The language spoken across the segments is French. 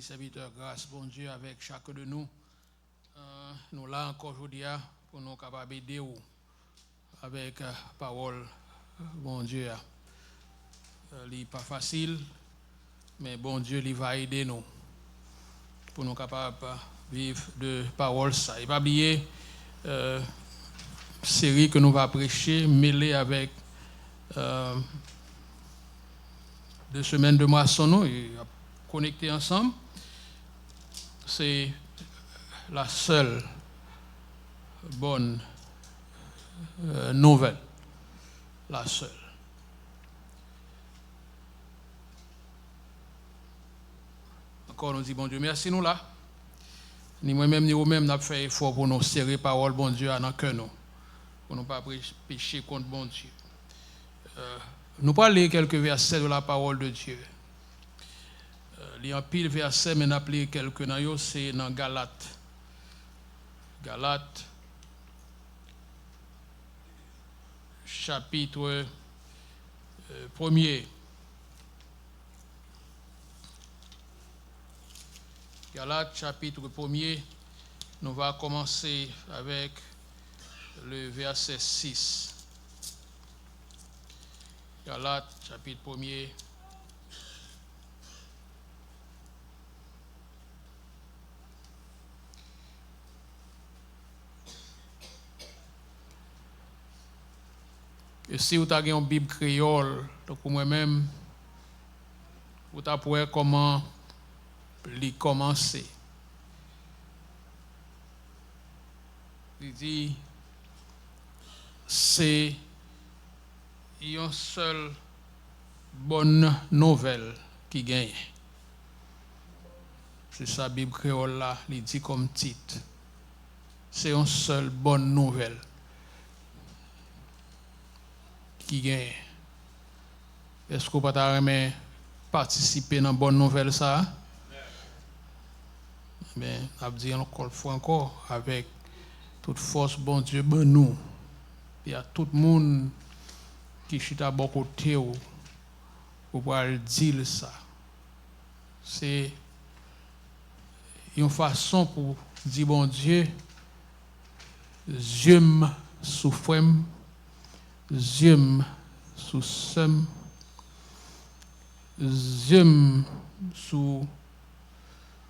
Serviteur, grâce, bon Dieu, avec chacun de nous. Nous là encore aujourd'hui pour nous capables d'aider avec parole, bon Dieu. Il n'est pas facile, mais bon Dieu, il va aider nous pour nous capables de vivre de parole ça. Et pas oublier série que nous va prêcher, mêlée avec 2 semaines de moisson, et connectés ensemble. C'est la seule bonne nouvelle. La seule. Encore nous dit bon Dieu, merci nous là. Ni moi-même, ni vous-même, nous avons fait effort pour nous serrer parole, bon Dieu, dans le cœur nous. Pour ne pas pécher contre bon Dieu. Nous parlons quelques versets de la parole de Dieu. Il y a un pile verset, mais nous appelons quelques-uns, c'est dans Galates. Galates, chapitre 1er. Galates, chapitre 1er. Nous allons commencer avec le verset 6. Galates, chapitre 1er. Et si vous avez une Bible créole, donc pour moi-même, vous avez comment l'y commencer. Il dit, c'est une seule bonne nouvelle qui gagne. C'est ça, Bible créole là, il dit comme titre. C'est une seule bonne nouvelle qui gagne. Est-ce que vous pouvez participer dans la bonne nouvelle ça? Mais je dis encore avec toute force, bon Dieu, ben nous. Il y a tout le monde qui chita à bon côté pour pouvoir dire ça. C'est une façon pour dire bon Dieu, j'aime souffrir. J'aime sous sem, j'aime sous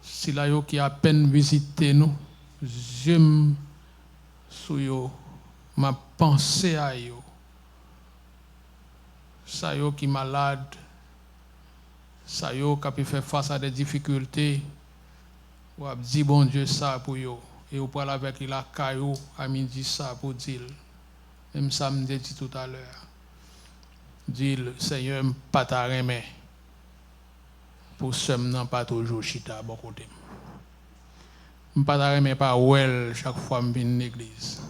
si la yo qui a peine visité nous, j'aime sous yo ma pensée à yo, ça yo qui malade, ça yo qui peut faire face à des difficultés, ou a dit bon Dieu ça pour yo, et ou parle avec la caillou à midi ça pour dire. Même ça me dit tout à l'heure. Dit le Seigneur pas ta remet. Pour ce non pas toujours chita bon côté. Pas ta remet pas well chaque fois me viens l'église.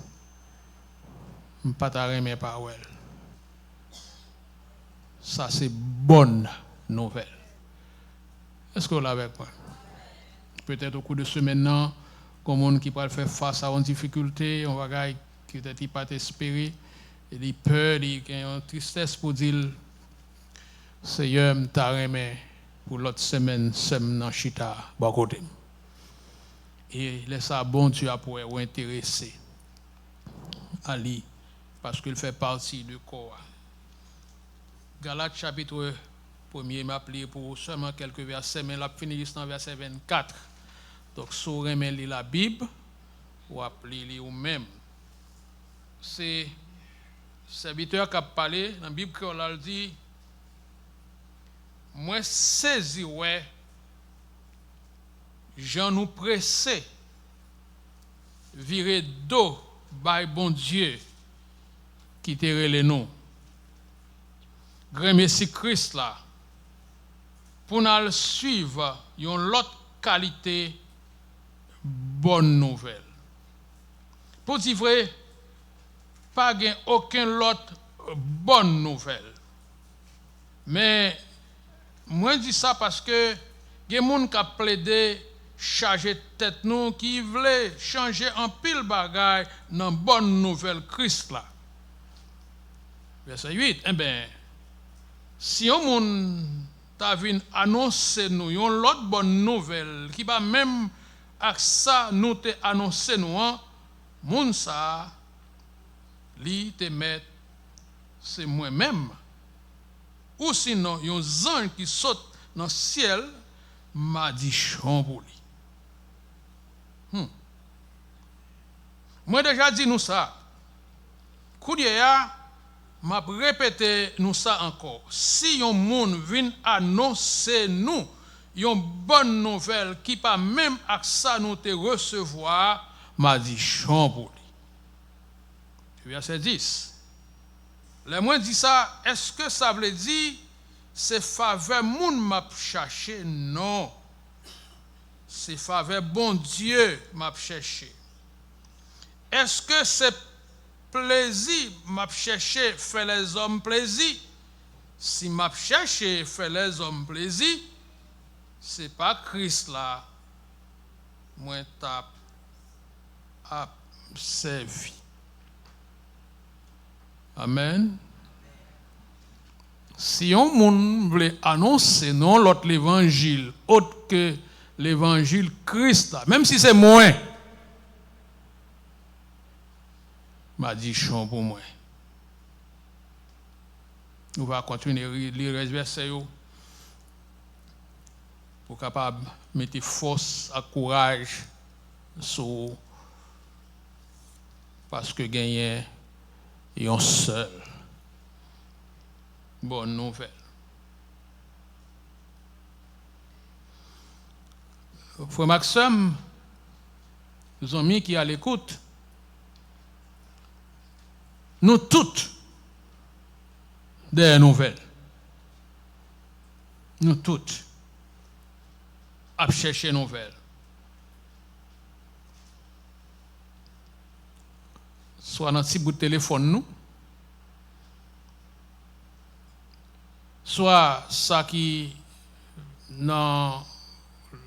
Pas ta remet pas well. Ça c'est bonne nouvelle. Est-ce que vous l'avez avec moi? Peut-être au cours de ce maintenant, comme on qui peut faire face à une difficulté, on va qui peut-être pas espéré, il a peur, il a une tristesse pour dire Seigneur, m'ta remet pour l'autre semaine, dans chita, bon côté. Et laisse ça bon Dieu pour être intéressé à lui, parce qu'il fait partie du corps. Galates chapitre 1er m'a appelé pour seulement quelques versets, mais la finit dans verset 24. Donc, si vous remet la Bible, ou appelez-le ou même. C'est le serviteur qui a parlé dans la Bible qui a dit moi saisi ouais Jean nous pressé virer d'eau by bon Dieu qui te relè nous grand merci Christ là pour nous suivre une autre qualité bonne nouvelle pour dire vrai pas aucune autre bonne nouvelle. Mais moi je dis ça parce que il y a des gens qui ont plaidé charger tête nous qui veulent changer en pile bagaille dans bonne nouvelle Christ là. Verset 8. Eh bien, si on ta vinn annoncer nous une autre bonne nouvelle qui va même avec ça nous te annoncer nous moun ça li te met c'est moi-même ou sinon yon ange qui saute dans le ciel m'a dit chambouli. Moi déjà dit nous ça. Koudia m'a répété nous ça encore. Si yon moun vient annoncer nous une bonne nouvelle qui pas même avec ça nous te recevoir, m'a dit chambouli. Verset 10. Les moins dit ça, est-ce que ça veut dire c'est faveur moun m'a cherché? Non. C'est faveur bon Dieu m'a cherché. Est-ce que c'est plaisir m'a cherché fait les hommes plaisir? Si m'a cherché fait les hommes plaisir, c'est pas Christ là moi t'a servi. Amen. Si on moun veut annoncer non l'autre l'évangile autre que l'évangile Christ là, même si c'est moins, m'a dit chon pour moi. On va continuer à lire les versets pour capable mettre force et courage sur parce que gagner un seul bonne nouvelle. Frère Maxime, nos amis qui à l'écoute, nous toutes des nouvelles. Nous toutes à chercher nouvelles. Soit dans petit bout de téléphone nous, soit ça qui dans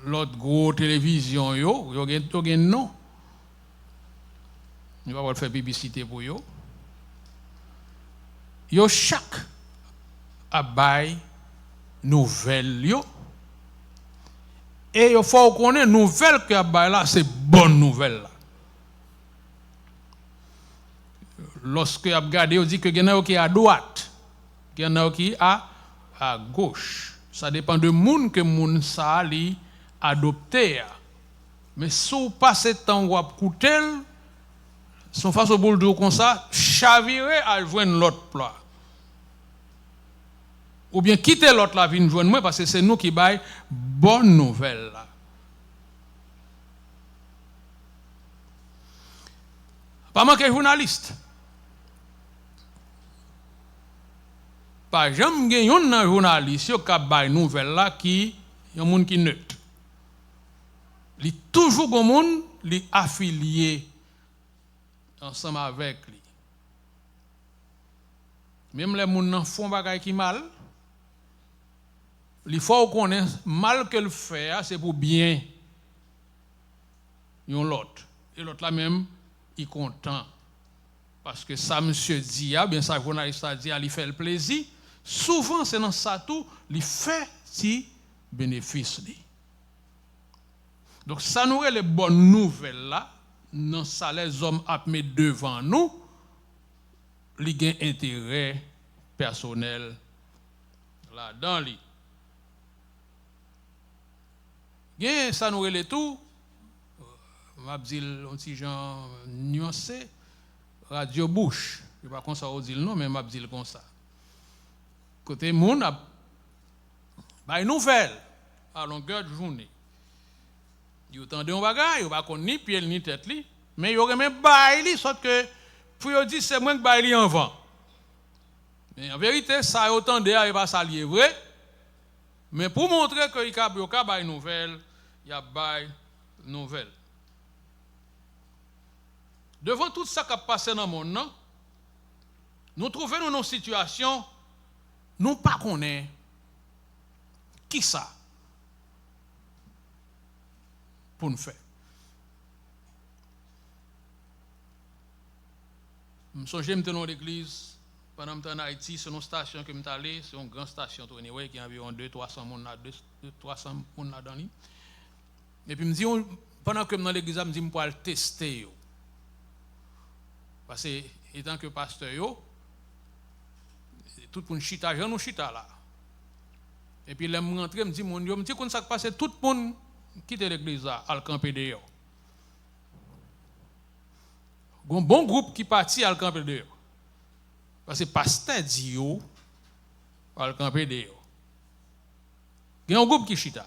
l'autre gros télévision yo gen non. On va faire publicité pour yo. Yo chaque a bay nouvelle yo. Et il faut connaître nouvelle que a bay là c'est bonne nouvelle là. Lorsque a regardé on dit que gen qui à droite, gen qui à gauche. Ça dépend de moun que moun ça li adopté. Mais si vous passez temps ou coutel, son face au boule d'eau comme ça, chavirer à joindre l'autre plat. Ou bien quitter l'autre la vinn joindre moi parce que c'est nous qui bail bonne nouvelle là. Pas manquer journaliste. Pas jamais gen yon nan journaliste yo ka bay nouvelle là qui yon moun qui neutre. Li toujours gon moun li affilié ensemble avec lui. Même les moun nan font bagay qui mal, li faut connaître mal que le fait c'est pour bien yon l'autre. Et l'autre là même il content parce que ça monsieur dit bien ça journaliste a dit il fait le plaisir. Souvent, c'est dans ça tout, il fait si bénéfice. Donc, ça nous est les bonnes nouvelles là, dans ça les hommes à mettre devant nous, ils ont intérêt personnel là-dedans. Ça nous est les tout, je vais dire un petit genre nuancé, radio bouche. Je ne sais pas comment ça vous dit le nom, mais je vais dire comme ça. Côté moun a une nouvelle à longueur de journée. Yo tande un bagay, yo pa kon ni pied ni tête li, mais yo remet bay li sauf que pour yo di c'est moi qui bay li en vent. Mais en vérité ça yo tande a pas ça li vrai. Mais pour montrer que yo ka bay nouvelle, y a bay nouvelle. Devant tout ça qui a passé dans le monde, nous trouvons dans une situation nous pas connaît qui ça pour nous faire. Je me souviens dans l'église Pendant que je suis en Haïti, c'est une station que je suis allé, c'est une grande station anyway, qui a environ 200-300 personnes là-dedans. Et puis, pendant que je suis dans l'église, je me dis que je vais le tester. Parce que, étant que pasteur, tout le monde chita, j'en ai chita là. Et puis, là, je rentre, je me dis, je me dis, quand ça passe, tout le monde quitte l'église là, à le camper dehors. Il y a un bon groupe qui partit à le camper dehors. Parce que pasteur dit yo, à le camper dehors. Il y a un groupe qui chita.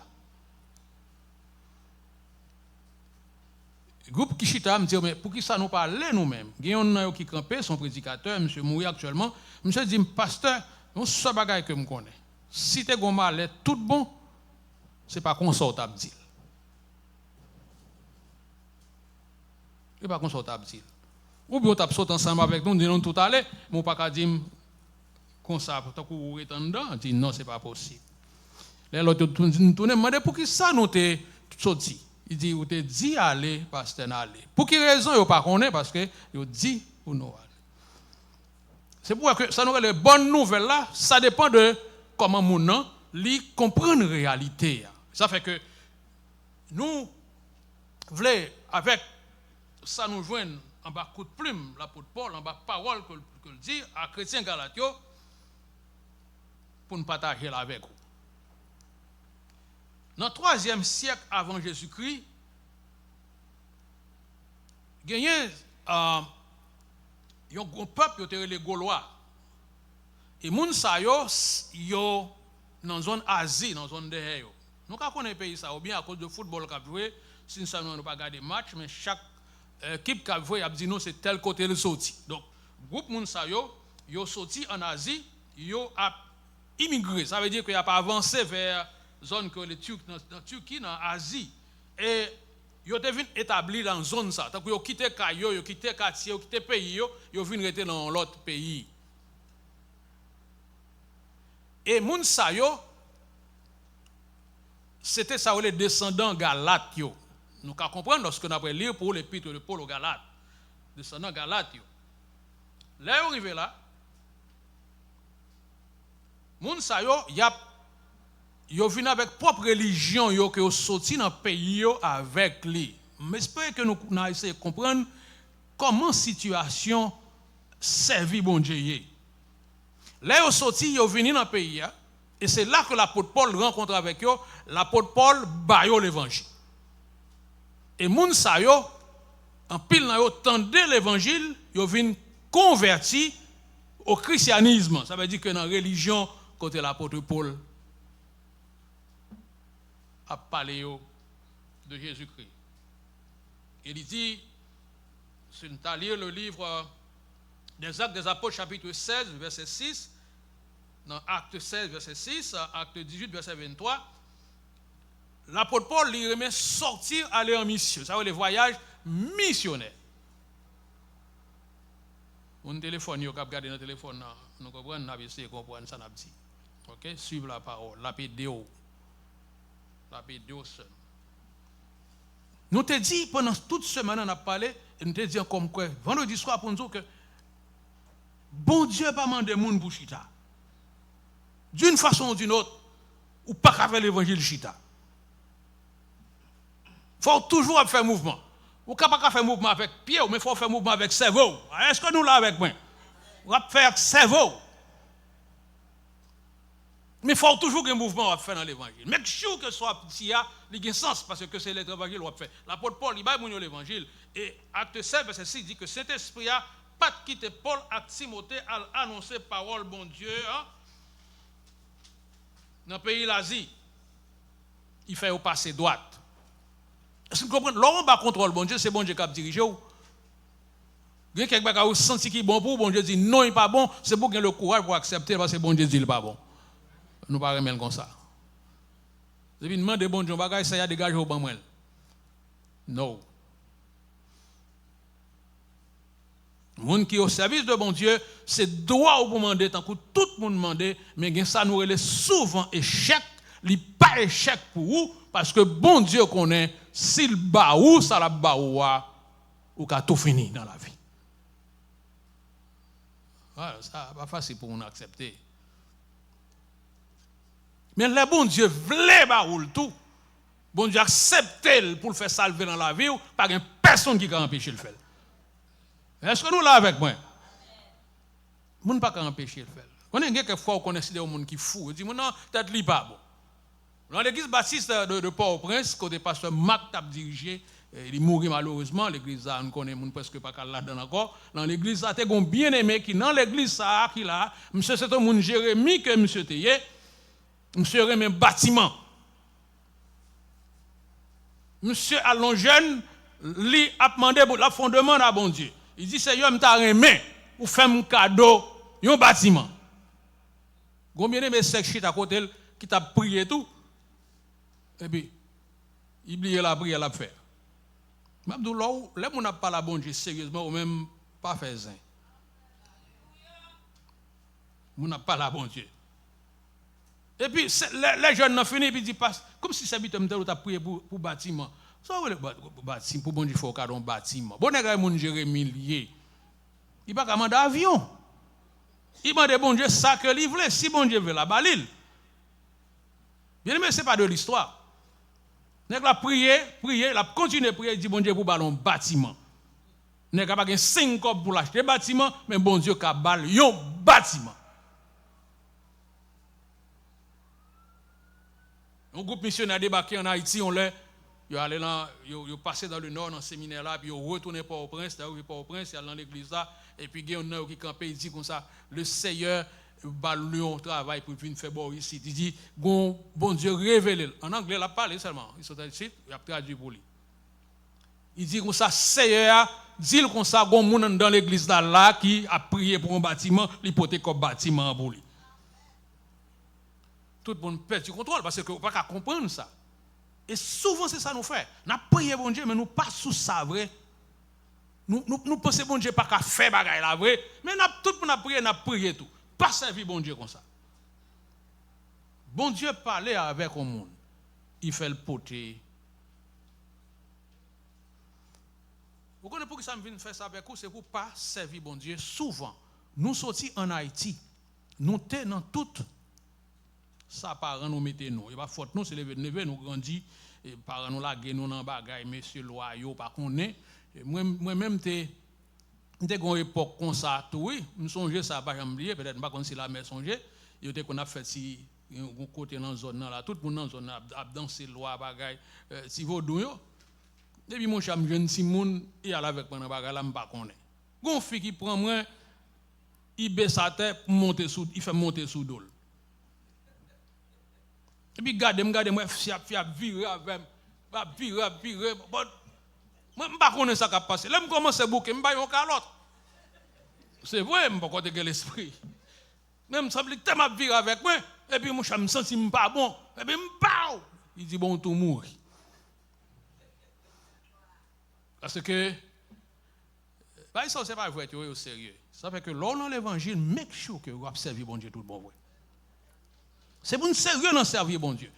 Le groupe qui chita me dit, mais pour qui ça nous parle nous-mêmes? Il y a un qui campé, son prédicateur, monsieur Mouya actuellement. Monsieur dit, pasteur, on se bagaille que je connais. Si tu es mal, tout bon, ce n'est pas consortable. Ce n'est pas consortable. Ou bien tu as sauté ensemble avec nous, nous tout à l'heure, mais on ne peut pas dire comme ça, tant que vous êtes dedans, on dit non, ce n'est pas possible. L'autre nous demande pour qui ça nous t'es sorti. Il dit, vous te dit aller, pasteur, aller. Pour quelle raison, vous ne connaissez pas, parce que vous dit pour nous aller. C'est pourquoi ça nous les bonnes nouvelles là, ça dépend de comment mon lui comprendre la réalité. Ça fait que nous voulons, avec ça nous joignent en bas coup de plume, l'apôtre Paul, en bas parole que le dit à chrétiens galatio pour nous partager là avec vous. Dans le 3e siècle avant Jésus-Christ, il y a un peuple qui était les Gaulois. Et les gens sont dans la zone Asie, dans la zone de Héo. Nous connaissons les pays, ça, ou bien à cause du football qu'on a joué, si nous n'avons pas regardé le match, mais chaque équipe qui a joué a dit non, c'est tel côté le sorti. Donc, le groupe de gens ils ont sorti en Asie, ils ont immigré. Ça veut dire qu'ils n'ont pas avancé vers la zone que les Turcs, dans Turquie, dans l'Asie. Et ils ont été établis dans la zone. Donc, ils ont quitté Caillou, ils ont quitté quartier, ils ont quitté le pays, ils ont vu rester dans l'autre pays. Et les gens, c'était ça, les descendants Galates. Nous pouvons comprendre lorsque nous avons lu pour l'épître de Paul aux Galates. Descendants Galates. Là, on arrive là. Les gens, ils viennent avec propre religion, ils sont sortis dans le pays avec lui. Mais j'espère que nous allons essayer de comprendre comment la situation servit bon Dieu. Là, ils sont sortis, ils viennent dans le pays. Et c'est là que l'apôtre Paul rencontre avec eux. L'apôtre Paul baille l'évangile. Et les gens, en pile, ils entendent l'évangile, ils viennent convertis au christianisme. Ça veut dire que dans la religion, côté l'apôtre Paul a parlé de Jésus-Christ. Il dit, si nous allons lire le livre des Actes des Apôtres, chapitre 16, verset 6, dans Acte 16, verset 6, Acte 18, verset 23, l'apôtre Paul lui remet sortir, aller en mission. Ça veut dire le voyage missionnaire. On téléphone, vous regardez dans le téléphone, nous comprenons, nous avons essayé de comprendre ça. Ok, suivre la parole, la vidéo. La vidéo seule. Nous te dit pendant toute semaine, on a parlé, et nous te dit comme quoi, vendredi soir pour nous dire que bon Dieu pas mandé monde pour chita. D'une façon ou d'une autre, ou pas qu'à faire l'évangile chita. Il faut toujours faire mouvement. Ou pas faire mouvement avec pied, mais il faut faire mouvement avec cerveau. Est-ce que nous là avec moi? On va faire cerveau. Mais il faut toujours un mouvement à faire dans l'évangile. Mais que sûr que ce soit petit, il y a un sens, parce que c'est l'évangile qu'on va faire. L'apôtre Paul, il va dire l'évangile. Et acte 7, verset 6 dit que cet esprit a pas quitté Paul à Timothée à annoncer parole, bon Dieu, dans le pays de l'Asie. Il fait au passer droite. Est-ce que vous comprenez? Là, on va contrôler bon Dieu, c'est bon Dieu qui a dirigé. Il y a quelqu'un qui a senti qu'il est bon pour, bon Dieu dit non, il n'est pas bon, c'est pour qu'il ait le courage pour accepter, parce que bon Dieu dit il n'est pas bon. Nous ne pouvons pas remettre comme ça. Vous avez demandé bon Dieu, ça y a dégagé au bon moment. Non. Le monde qui est au service de bon Dieu, c'est droit au demander, tant que tout le monde demande, mais ça nous relève souvent échec, il n'est pas échec pour vous, parce que bon Dieu connaît, s'il bat ou ça la bat ou qu'a tout fini dans la vie. Voilà, ça pas facile pour nous accepter. Mais le bon Dieu voulait baoul tout. Bon Dieu accepte pour le faire salver dans la vie, pas une personne qui peut empêcher le faire. Est-ce que nous là avec moi? Nous ne pouvons pas empêcher le faire. On est quelquefois on connaît des gens qui fou, on dit non, peut-être li pas bon. Dans l'église baptiste de Port-au-Prince, côté pasteur Marc t'a dirigé, il mourit malheureusement, l'église ça on connaît presque pas là-dedans encore. Dans l'église ça t'es un bien-aimé qui dans l'église ça qui là, monsieur c'est un monde Jérémie que monsieur Teye, monsieur remet bâtiment. Monsieur allons jeune, lui a demandé la fondement à bon Dieu. Il dit Seigneur m'ta remet ou fait un cadeau, un bâtiment. Combien de mes sexes à côté qui t'a prié tout et puis il oublie la prière la faire. M'abdou là les mon n'a pas la bon Dieu sérieusement ou même pas faire zin. Mon n'a pas la bon Dieu. Et puis les jeunes n'ont fini puis dit comme si ça bitem tel ou t'a prié pour bâtiment. Ça le bâtiment pour bon Dieu faut cadon bâtiment. Bon nèg mon Jérémie lié. Il pas commander avion. Il demande bon Dieu ça que il voulait si bon Dieu veut la balil. Bien mais c'est pas de l'histoire. Nèg la prier, la continuer prier dit bon Dieu pour ballon bâtiment. Nèg pas gen 5 cop pour l'acheter bâtiment mais bon Dieu ka bal yon bâtiment. Un groupe missionnaire débarqué en Haïti, on l'a yo allé là, yo passé dans le nord dans séminaire là puis yo retourné Port-au-Prince, Port-au-Prince, il allé dans l'église là et puis il y a un qui campé il dit comme ça le Seigneur ballion travail pour venir faire bon ici. Il dit bon Dieu révélé. En anglais la parle seulement. Il sont ici, il a traduit pour lui. Il dit comme ça Seigneur dit comme ça gon moun dans l'église là qui a prié pour un bâtiment, l'hypothèque comme bâtiment pour lui. Tout le monde perd du contrôle parce que on pas comprendre ça. Et souvent c'est ça nous fait. N'a prié bon Dieu mais nous pas sous ça vrai. Nous pensons bon Dieu pas qu'à faire bagaille la vrai, mais tout le monde n'a prié tout. Pas servir bon Dieu comme ça. Bon Dieu parlait avec un monde. Il fait le poté. Vous connaissez pourquoi ça me vient faire ça avec vous? C'est pour pas servir bon Dieu. Souvent, nous sortis en Haïti, nous sommes dans tout ça parents nous mettez nous. Et pas faute nous, c'est lever nous grandis, et parents nous laguer nous dans bagaille, messieurs loyaux, pas qu'on est. Moi-même, j'étais dans une époque comme ça, oui, je songe ça, pas oublier, peut-être pas comme si la mère songeait, il était qu'on a fait si un côté dans la zone là, tout le monde dans la zone a dansé loi bagaille, si vous douyo. Depuis mon cham jeune Simon, il allait avec pendant bagaille là, pas qu'on est. Gon fille qui prend moi, il baisse sa tête pour monter sous, il fait monter sous dol. Et puis garde moi fiap virer avec, va virer. Moi, je ne connais pas ça qui a passé. Là, je commence à bouquer, je ne vais pas calotte. C'est vrai, je ne vais pas connaître l'esprit. Mais je me semble que je viré avec moi, et puis je me sens pas bon, et puis je parle. Il dit, bon, tout mourir. Parce que, ça, ce n'est pas vrai, au sérieux. Ça fait que lors de l'évangile, make sure que vous observez bon Dieu tout le bon vrai. C'est pour nous sérieux dans servir bon Dieu.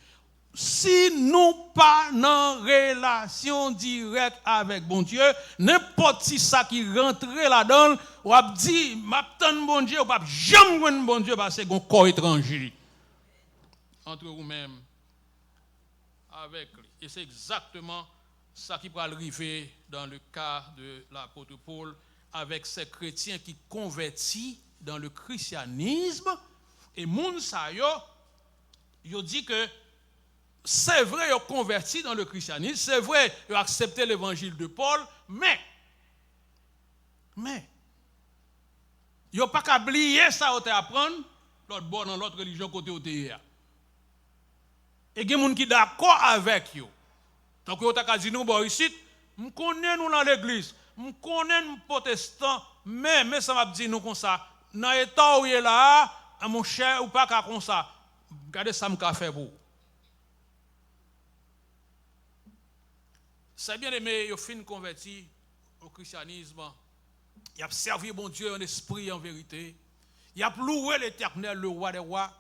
Si nous pas en relation directe avec bon Dieu, n'importe qui ça qui rentre là-dedans, ou a dit, m'attend bon Dieu, ou pas jamais bon Dieu parce que c'est un corps étranger. Entre vous-même, avec lui. Et c'est exactement ça qui va arriver dans le cas de l'apôtre Paul, avec ces chrétiens qui convertissent dans le christianisme, et moun sa yo dit que c'est vrai, ils ont converti dans le christianisme, c'est vrai, ils ont accepté l'évangile de Paul, mais, ils n'ont pas qu'à oublier ça, ils ont apprendre, l'autre bord dans l'autre religion côté au terre. Et il y a des gens qui sont d'accord avec eux. Donc, ils ont dit, nous, bon, ici, nous connaissons nous dans l'église, nous connaissons nous protestants, mais ça m'a dit nous comme ça, dans l'état où il est là, mon cher, ou pas comme ça, regardez ça, m'a fait pour. C'est bien aimé, il a fin converti au christianisme. Il a servi bon Dieu en esprit et en vérité. Il a loué l'Éternel, le roi des rois.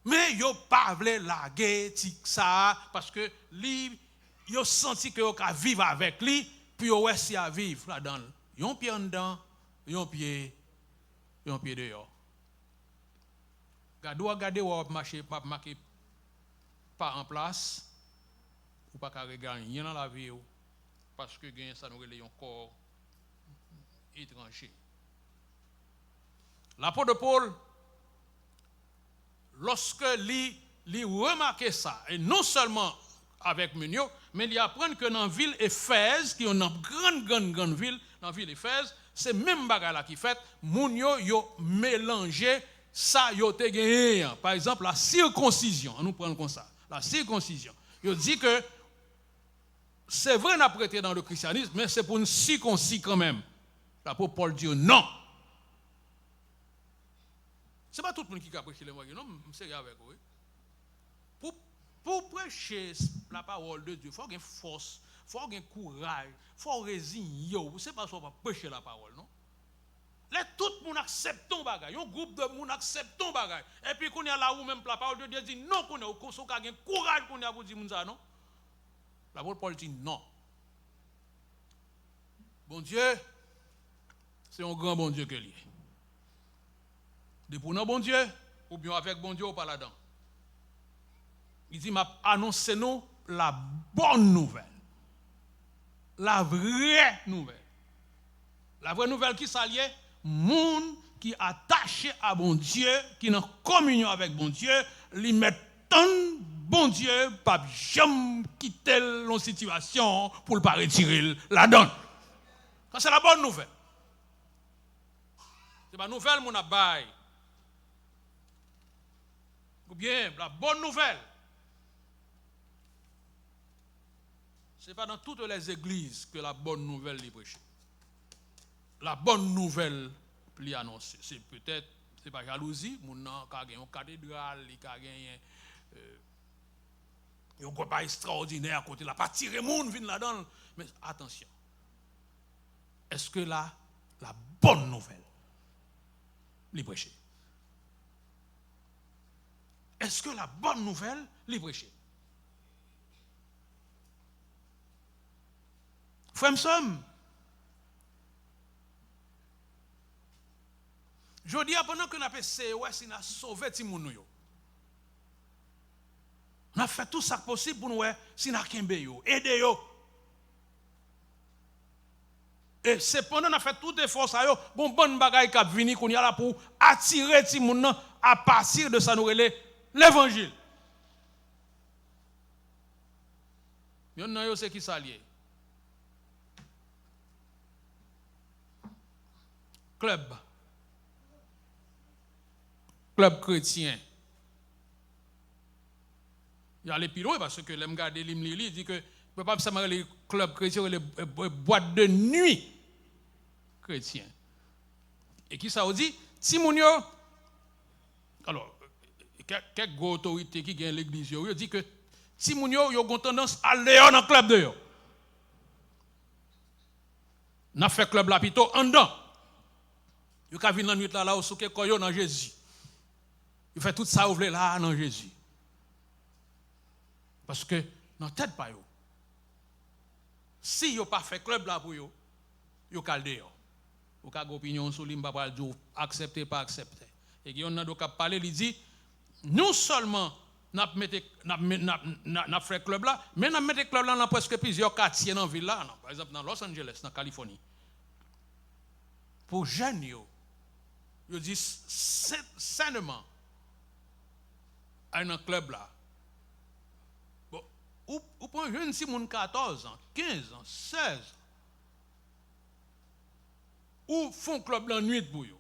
Mais il n'a pas voulu laguer ça parce que lui, il a senti qu'il a vivre avec lui, puis il a réussi à vivre là-dedans. Il a un pied en dedans, il a un pied et un pied dehors. Regardez, ou marcher, pas marquer pas en place, ou pas qu'à regarder rien dans la vie, parce que ça nous relève un corps étranger. L'apôtre Paul, lorsque il remarque ça, et non seulement avec Munio, mais il apprend que dans la ville Éphèse, qui est une grande ville, dans la ville Éphèse, c'est même bagarre là qui fait, Munio yo mélangé ça yo te gagné. Par exemple, la circoncision, on nous prend comme ça, la circoncision. Il dit que c'est vrai qu'on a prêté dans le christianisme, mais c'est pour une circoncis quand même. L'apôtre Paul dit non. Ce n'est pas tout le monde qui a prêché l'évangile, non, c'est avec vous. Pour prêcher la parole de Dieu, il faut avoir force, il faut avoir courage, il faut résigner. Ce n'est pas ça qu'on va prêcher la parole, non? Là, tout le monde accepte ton bagage. Un groupe de monde accepte ton bagage. Et puis, quand il y a là où même la parole de Dieu dit non, qu'on a un courage qu'on a pour dire ça, non? L'apôtre Paul dit non. Bon Dieu, c'est un grand bon Dieu que lui. De pour nous, bon Dieu, ou bien avec bon Dieu, ou pas là-dedans. Il dit, m'a annoncé nous la bonne nouvelle. La vraie nouvelle. La vraie nouvelle qui s'allie, monde qui est attaché à bon Dieu, qui est en communion avec bon Dieu, lui met tant bon Dieu, pas jamais quitter la situation pour ne pas retirer la donne. Ça, c'est la bonne nouvelle. C'est pas nouvelle, mon abaye. Ou bien, la bonne nouvelle. Ce n'est pas dans toutes les églises que la bonne nouvelle est prêchée. La bonne nouvelle est annoncée. C'est peut-être, c'est pas jalousie, mon nom, qui a une cathédrale, qui a gagné un combat extraordinaire à côté, la pas tirer monde vient là-dedans. Mais attention, est-ce que la bonne nouvelle est prêchée? Est-ce que la bonne nouvelle est prêchée? Frère Somme, je dis pendant que nous avons essayé, si nous avons sauvé les gens, on a fait tout ça possible pour nous, si nous avons aidé eux. Et c'est pendant qu'on a fait tout effort, ça yo, bon bagaille qui a venu qu'on y a là pour attirer les gens à partir de ça nous l'évangile. Il y a c'est qui s'allie. Club chrétien. Il y a les pilotes parce que l'aime garder l'imli, il dit que peut pas seulement les clubs chrétiens, les boîtes de nuit chrétiens. Et qui ça dit? Timounio, alors, quelques autorités qui gagnent l'église, ils disent que Timounio, ils ont tendance à aller dans le club de eux. N'a fait club là plutôt en dedans. Ils ont vu dans la nuit là, où ils sont dans Jésus. Ils font tout ça, ouvrir là, dans Jésus. Parce que, dans la tête, pas yo. Si yo pas fait club là pour yo, yo calde yo. Ou ka opinion sur lui, m'pa dire accepter pas accepter. Et yon nan do ka parler, il dit non seulement n'a fait club là, mais n'a mette club là dans presque plusieurs quartiers dans ville là, par exemple dans Los Angeles, dans Californie. Pour jeunes yo dit sainement à un club là. Bon, ou pour un jeune si moun 14 ans, 15 ans, 16 ans, ou font club la nuit pour eux.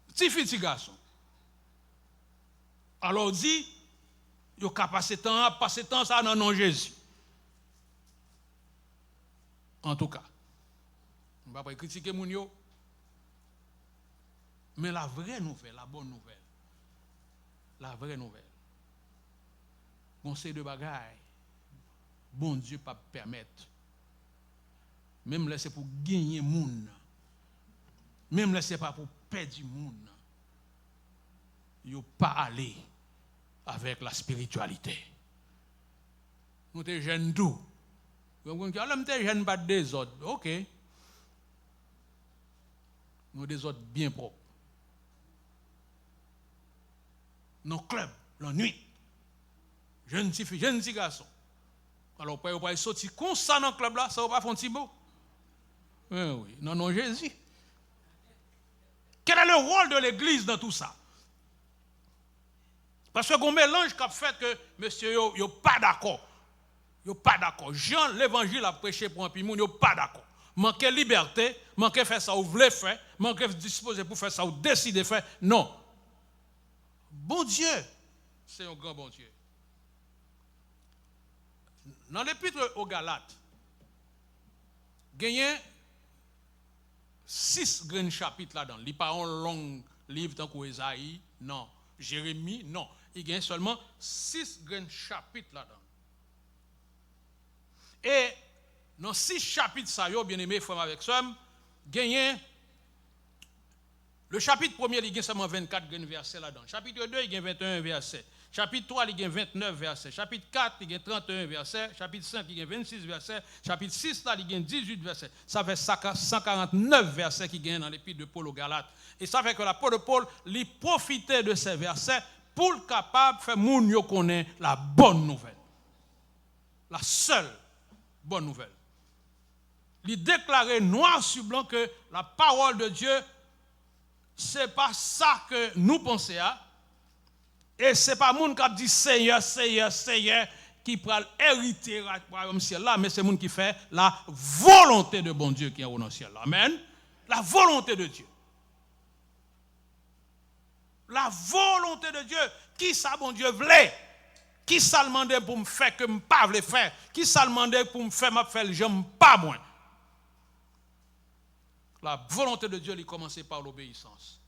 Petit fille, petit garçon. Alors dit, yo ka passer temps ça dans non Jésus. En tout cas, on va pas critiquer moun yo. Mais la vraie nouvelle, la bonne nouvelle, la vraie nouvelle, conseil de bagaille, bon Dieu pas permettre. Même là c'est pour gagner moun. Même là c'est pas pour perdre moun. Yo pas aller avec la spiritualité. Nous sommes jeunes tout. Nous sommes jeunes pas des autres. OK. nous des autres bien propres. Dans le club, la nuit, jeune fille, jeune petit garçon. Alors, vous pouvez sortir comme ça dans le club là, ça va pas faire un petit beau. Oui, non, Jésus. Quel est le rôle de l'église dans tout ça? Parce que qu'on mélange qui a fait que monsieur yo pas d'accord. Yo pas d'accord. Jean l'évangile a prêché pour un petit monde, yo pas d'accord. Manquer liberté, manquer faire ça ou voulez faire, manquer disposer pour faire ça ou décider de faire. Non. Bon Dieu, c'est un grand bon Dieu. Dans l'épître aux Galates, il y a 6 grands chapitres là-dedans. Il n'y a pas un long livre tant qu'Ésaïe, non. Jérémie, non. Il y a seulement 6 grands chapitres là-dedans. Et dans 6 chapitres, ça y est, bien aimé, frère avec ça, il y a le chapitre 1er, il y a seulement 24 versets là-dedans. Chapitre 2, il y a 21 versets. Chapitre 3, il y a 29 versets. Chapitre 4, il y a 31 versets. Chapitre 5, il y a 26 versets. Chapitre 6, là, il y a 18 versets. Ça fait 149 versets qui gagnent dans l'épître de Paul aux Galates. Et ça fait que l'apôtre de Paul, il profitait de ces versets pour le capable de faire moun yo connaît la bonne nouvelle. La seule bonne nouvelle. Il déclarait noir sur blanc que la parole de Dieu, ce n'est pas ça que nous pensons. Et ce n'est pas le monde qui dit Seigneur, Seigneur, Seigneur, qui peut hériter le royaume ciel là, mais c'est le monde qui fait la volonté de bon Dieu qui est au ciel là. Amen. La volonté de Dieu. La volonté de Dieu. Qui ça, bon Dieu, voulait? Qui ça demandait pour me faire que je ne pas le faire? Qui ça demandait pour me faire le j'aime pas moins? La volonté de Dieu, il commençait par l'obéissance.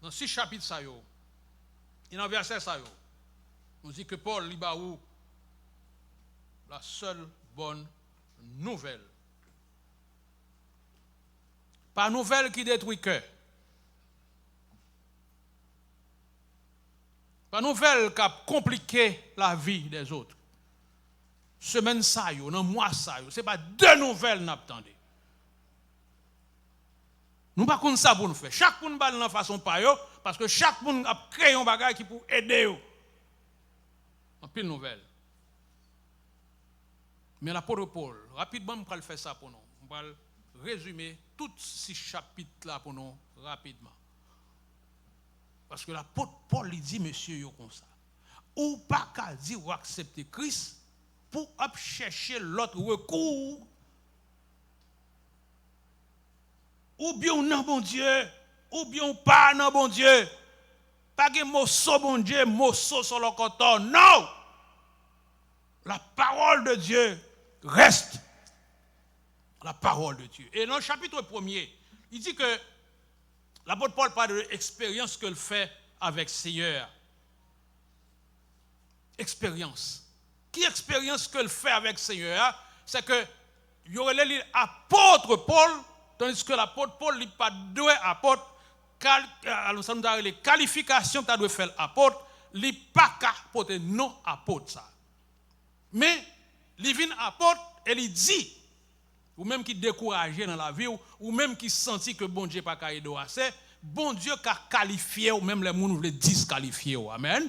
Dans 6 chapitres, ça y est, et dans verset, ça y est, on dit que Paul libaou la seule bonne nouvelle. Pas nouvelle qui détruit cœur. Pas nouvelle qui a compliqué la vie des autres. Semaine ça yo, dans mois ça yo, c'est pas 2 nouvelles nous attendons. Nous pas comme ça pour nous faire. Chaque monde balle dans façon pa yo parce que chaque monde a créé un bagage qui pour aider yo. En pile nouvelle. Mais l'apôtre Paul, rapidement on va faire ça pour nous. On va résumer tous 6 chapitres là pour nous rapidement. Parce que l'apôtre Paul il dit monsieur yo comme ça. Ou pas qu'à dire ou accepter Christ pour chercher l'autre recours. Ou bien non bon Dieu, ou bien pas non bon Dieu. Pas que mosso bon Dieu, mosso sur le coton. Non! La parole de Dieu reste la parole de Dieu. Et dans le chapitre 1er, il dit que l'apôtre Paul parle de l'expérience qu'il fait avec Seigneur. Expérience. Qui expérience qu'il fait avec Seigneur? C'est que il y aurait l'apôtre Paul, tandis que l'apôtre Paul n'est pas deux apôtres. Les qualifications que tu dois faire l'apôtre, il n'est pas qu'apôtre, non apôtre ça. Mais il vient apôtre et il dit, ou même qui découragé dans la vie, ou même qui sentit que bon Dieu n'a pas aidé assez, bon Dieu a qualifié, ou même les gens veulent disqualifier. Amen.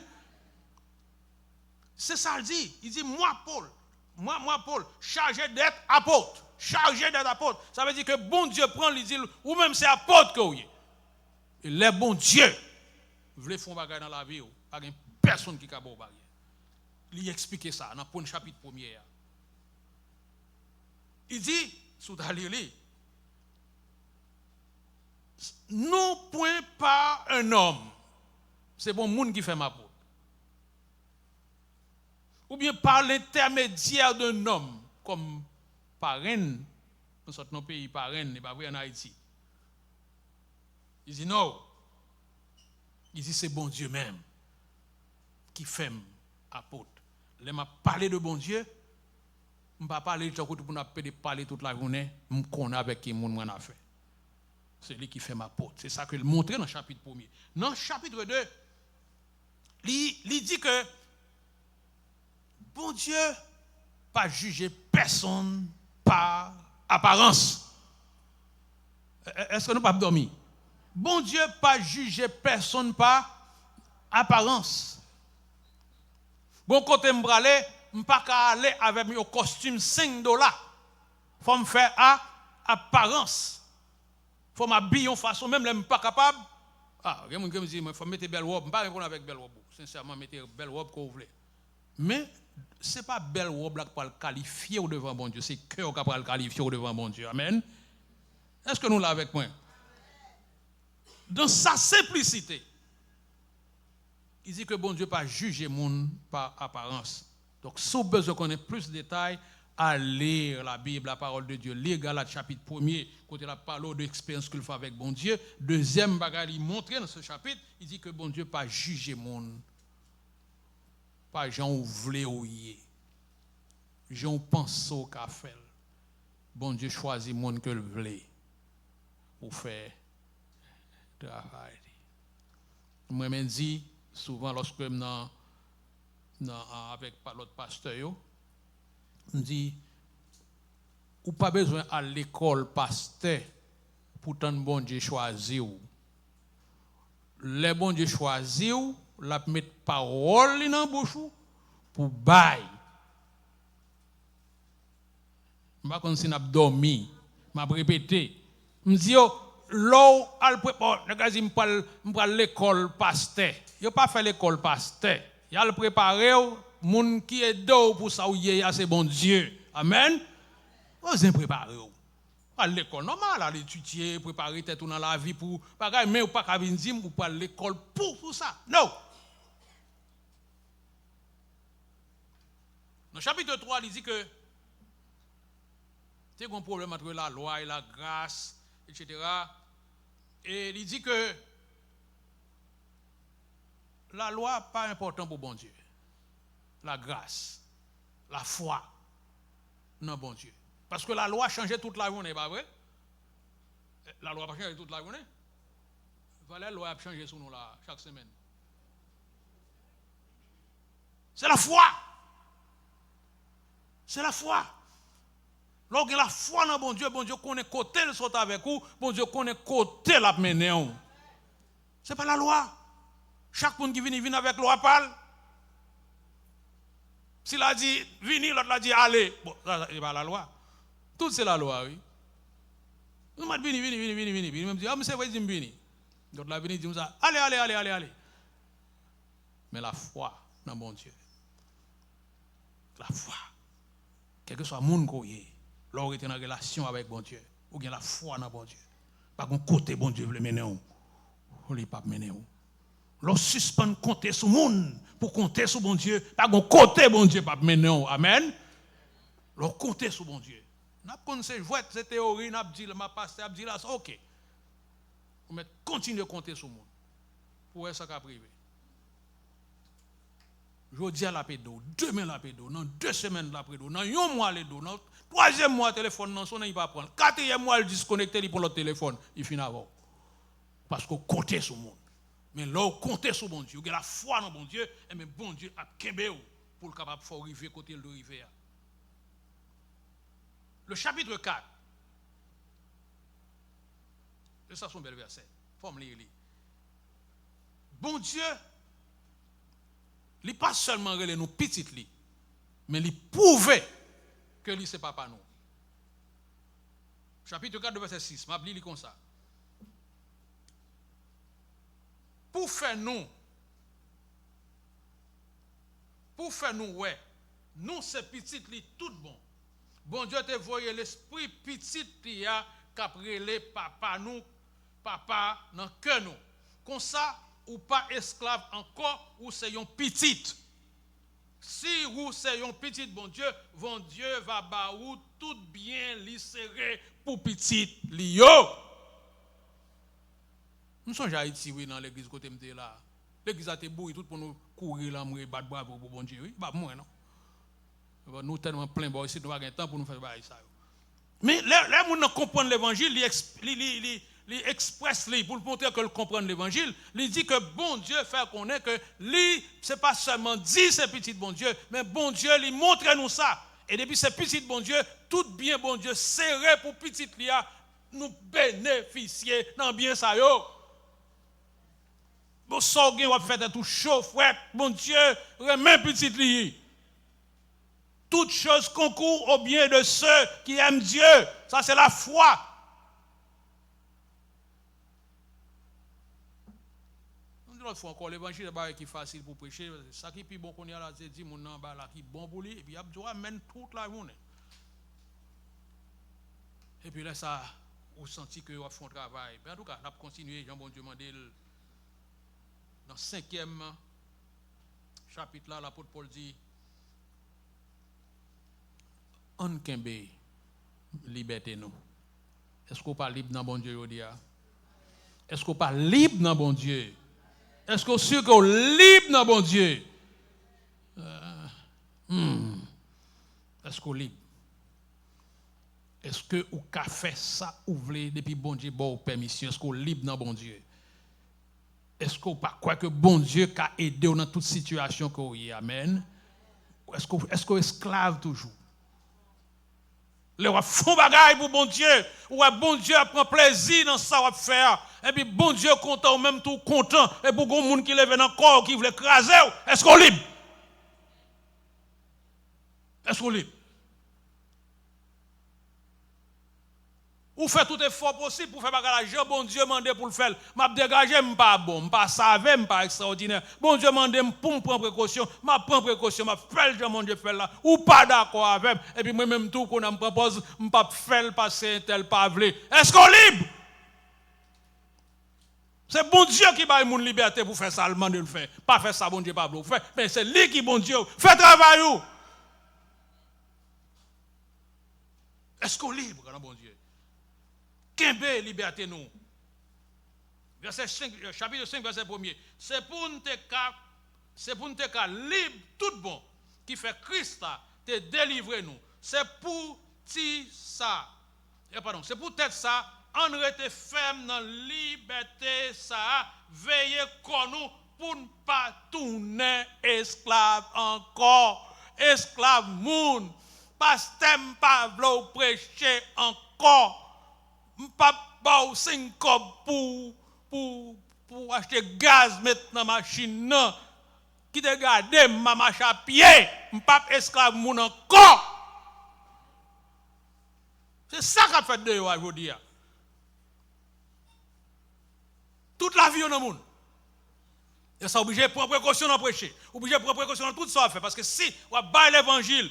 C'est ça qu'il dit. Il dit, moi Paul, chargé d'être apôtre. Chargé d'être apôtre. Ça veut dire que bon Dieu prend, il dit, ou même c'est apôtre que vous êtes. Et les bons dieux, vous voulez faire un bagage dans la vie, pas personne qui a un bagage. Il explique ça dans le chapitre 1er. Il dit, sous Dalili, non point par un homme, c'est bon monde qui fait ma peau. Ou bien par l'intermédiaire d'un homme, comme parrain, dans notre pays, parrain, n'est pas vrai en Haïti. Il dit non. Il dit c'est bon Dieu même qui fait apôtre. Là, m'a parlé de bon Dieu. Je ne vais pas parler de tout pour parler toute la journée. Je connais avec qui mon a fait. C'est lui qui fait ma apôtre. C'est ça qu'il montre dans le chapitre 1er. Dans le chapitre 2, il dit que bon Dieu pas juger personne par apparence. Est-ce que nous pas dormir? Bon Dieu pas juger personne par apparence. Bon côté m'bralé, m'pas ka aller avec mon costume $5. Faut me faire à apparence. Faut m'habiller en façon même là m'pas capable. Ah, il y a des gens qui me disent il faut mettre belle robe, m'pas répondre avec belle robe. Sincèrement mettez belle robe que vous voulez. Mais c'est pas belle robe là pour le qualifier au devant bon Dieu, c'est cœur qui va le qualifier au devant bon Dieu. Amen. Est-ce que nous là avec moi? Dans sa simplicité, il dit que bon Dieu pas juger monde par apparence. Donc, si vous avez besoin de connaître plus de détails, à lire la Bible, la parole de Dieu. Lire Galates chapitre 1er, côté la parole de l'expérience qu'il fait avec bon Dieu. Deuxième bagage, il montre dans ce chapitre, il dit que bon Dieu pas juger monde. Pas gens ou vle ou yé. Gens pense au qu'a fait. Bon Dieu choisit monde que le vle pour faire travail. Moi même dit souvent lorsque avec l'autre pasteur me dit ou pas besoin à l'école pasteur pour tant bon Dieu choisir ou. Les bon Dieu choisir ou la mettre parole dans bouche pour bail. M'pa kon si n'a dormi, m'a répété. Me dit yo l'eau al prépare, nèg m'pral l'école pasteur. Yo pas fait l'école pasteur. Y a le préparer moun qui est d'eau pour ça ou yé c'est bon Dieu. Amen. Vous en préparer à l'école normale à l'étudier, préparer tête dans la vie pour pas mais ou pas ka vinn dire ou pas l'école pour ça. Non. Dans chapitre 3, il dit que c'est un problème entre la loi et la grâce, etc. Et il dit que la loi n'est pas importante pour bon Dieu. La grâce, la foi, non bon Dieu. Parce que la loi changeait toute la journée, pas vrai? La loi n'a pas changé toute la journée. La loi a changé sur nous là, chaque semaine. C'est la foi. C'est la foi. Lorsque la foi dans bon Dieu connaît côté le saute avec vous, bon Dieu connaît côté la mener. Ce n'est pas la loi. Chaque monde qui vient avec la loi parle. S'il a dit venir, l'autre a dit allez. Bon, ça n'est pas la loi. Tout c'est la loi, oui. Nous m'a dit vini. Il me dit ah mais c'est vrai, vini. L'autre l'a venu dit ça. Allez. Mais la foi dans bon Dieu. La foi. Quel que soit le monde qu'on est, lorsqu'on est en relation avec bon Dieu, ou bien la foi dans bon Dieu. Pas qu'on côté bon Dieu veut mener ou il pas mener ou. Lorsqu'on suspend compter sur le monde pour compter sur bon Dieu, pas qu'on côté bon Dieu pas mener ou. Amen. Lorsqu'on compter sur bon Dieu. N'a pas ces jouets, ces théories, n'a dit ma pasteur a dit là, OK. Mais continue de compter sur le monde. Pour ça qu'a privé. Je dis à la pédo, demain la pédo, dans 2 semaines la pédo, dans 1 mois les dos, dans 3e mois le téléphone non sonne il va prendre, 4e mois il disconnecté il prend le téléphone, il finit avant. Parce qu'on compte sur le monde. Mais là on compte sur bon Dieu, on a la foi dans bon Dieu, et mais bon Dieu a kembe pour le capable faire arriver côté le river. Le chapitre 4. C'est ça son bel verset. Forme lire. Bon Dieu il n'est pas seulement relé nous petites li, mais il prouve que lui c'est papa nous. Chapitre 4 verset 6, m'a dit comme ça. Pour faire nous ouais, nous c'est petit li tout bon. Bon Dieu te voyé l'esprit petit li a qu'après papa nous, papa dans cœur nous. Comme ça ou pas esclave encore, ou c'est un petit. Si ou c'est un petit, bon Dieu va baou tout bien li serré pour petit li yo. Nous sommes à Haïti, oui, dans l'église côté m'te là. L'église a été bouillie tout pour nous courir là, me battre bravo pour bon Dieu, oui. Pas moi, non. Nous tellement plein bon ici, nous pas de temps pour nous faire ça. Mais les gens comprennent l'évangile, il expresse pour montrer que comprendre l'évangile, il dit que bon Dieu fait connaître que lui c'est pas seulement dit c'est petit bon Dieu, mais bon Dieu lui montre nous ça Et depuis ce petit bon Dieu, tout bien bon Dieu serré pour petit lia, nous bénéficier dans bien ça yo. Bon sorgue on va faire tout chaud frère, bon Dieu, remet petit li. Toutes choses concourent au bien de ceux qui aiment Dieu. Ça c'est la foi. Une fois encore, l'évangile est facile pour prêcher. Ça qui est plus bon qu'on y a là, c'est dit mon nom là qui est bon pour lui. Et puis il doit mener toute la journée. Et puis là, ça, vous sentez que vous faites un travail. Mais en tout cas, on a continué, Jean bon Dieu m'a dit, dans le 5e chapitre là, l'apôtre Paul dit, on kembe liberté nous. Est-ce qu'on pas libre dans bon Dieu aujourd'hui? Est-ce qu'on pas libre dans bon Dieu? Est-ce qu'on est sûr qu'on est libre dans bon Dieu? Est-ce qu'on est libre? Est-ce que vous avez fait ça ou voulez depuis bon Dieu bon permission? Est-ce qu'on est libre dans bon Dieu? Est-ce qu'on pas quoi que bon Dieu a aidé dans toute situation qu'on y amen? Est-ce qu'on est esclave toujours? Le font bagaille pour bon Dieu, ou bon Dieu prend plaisir dans ça va faire, et puis bon Dieu content ou même tout content, et pour grand monde qui lève dans le corps qui veut écraser, est-ce qu'on est libre? Est-ce qu'on est libre? Ou fait tout effort possible pour faire bagaille, bon Dieu mandé pour le faire, m'a dégagé m'pas bon, m'pas savé, m'pas extraordinaire. Bon Dieu mandé pour me prendre précaution, m'a prendre précaution, m'a fait le mon Dieu fait là, ou pas d'accord avec, et puis moi même tout qu'on me propose, m'pas faire passer tel pas vle. Est-ce qu'on est libre? C'est bon Dieu qui baille mon liberté pour faire ça, le monde le faire. Pas faire ça bon Dieu pas le faire, mais c'est lui qui bon Dieu fait travail ou. Est-ce qu'on est libre dans bon Dieu? Kembe liberté nous. Verset 5, chapitre 5, verset 1er. C'est pour nous te libre tout bon qui fait Christ te délivrer nous. C'est pour ça. Pardon, c'est pour être ça, on reste ferme dans la liberté ça, veillez comme nous pour ne pas tourner esclave encore. Esclave moun. Pasteur pas vle prêcher encore. Pas 5 pour acheter gaz mettre dans la machine qui te garde ma marche à pied pas esclave moun encore. C'est ça qu'a fait de aujourd'hui. Toute la vie dans le monde. Et ça obligé de prendre précaution dans prêcher. Obligé de prendre précaution dans tout ça à faire. Parce que si on va l'évangile,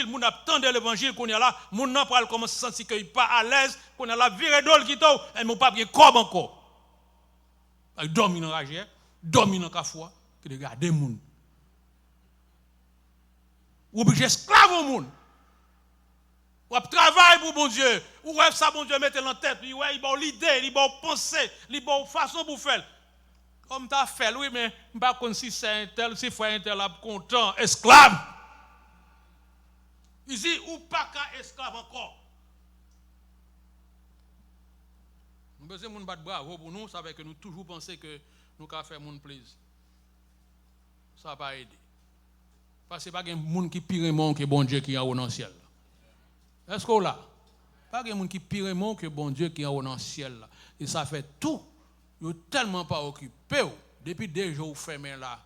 moun attend de l'évangile qu'on y a là, moun n'a pas commencer à sentir qu'il n'est pas à l'aise, qu'on a la virée d'ol qui tombe, et moun pas bien comme encore. Il domine enragé, domine en cafouа, qui regarde des moun. Obligé esclave au moun. Ou travail pour bon Dieu. Ou ça bon Dieu mette en tête, il a l'idée, il a pensée, il a façon pour faire. Comme tu as fait, oui, mais je ne sais pas si c'est un tel, si frère un tel, content, esclave. Il dit, ou pas qu'un esclave encore. Nous besoin de battre bravo pour nous, ça veut dire que nous toujours pensons que nous avons fait mon plaisir. Ça va pas aider. Parce que ce n'est pas un monde qui pire mon que bon Dieu qui est en haut dans le ciel. Est-ce que là? Pas un monde qui pire mon que bon Dieu qui est en haut dans le ciel. Et ça fait tout. Ils sont tellement pas occupés. Depuis 2 jours, fermés là.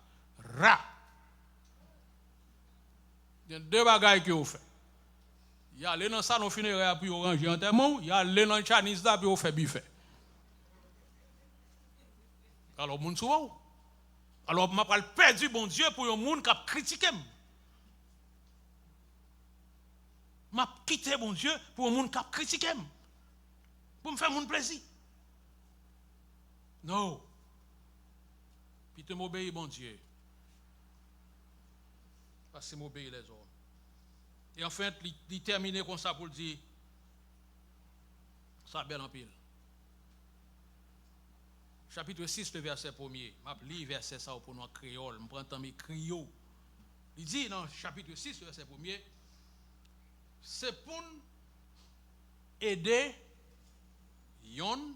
Il y a 2 bagages qu'ils ont fait. Il y a les dans le salon funéraire puis ranger en terme. Il y a les dans le Chinese là puis fait buffet. Alors, moun souvent. Alors, je vais perdre bon Dieu pour un monde qui a critiqué. Je vais quitter bon Dieu pour un monde qui a critiqué. Pour me faire mon plaisir. Non. Puis tu m'obéis, bon Dieu. Parce que m'obéis les hommes. Et enfin, il termine comme ça pour dire, ça belle en pile. Chapitre 6, le verset 1er. Je lis verset ça pour nous en créole. Je prends temps mes criots. Il dit dans chapitre 6, le verset 1er, c'est pour aider yon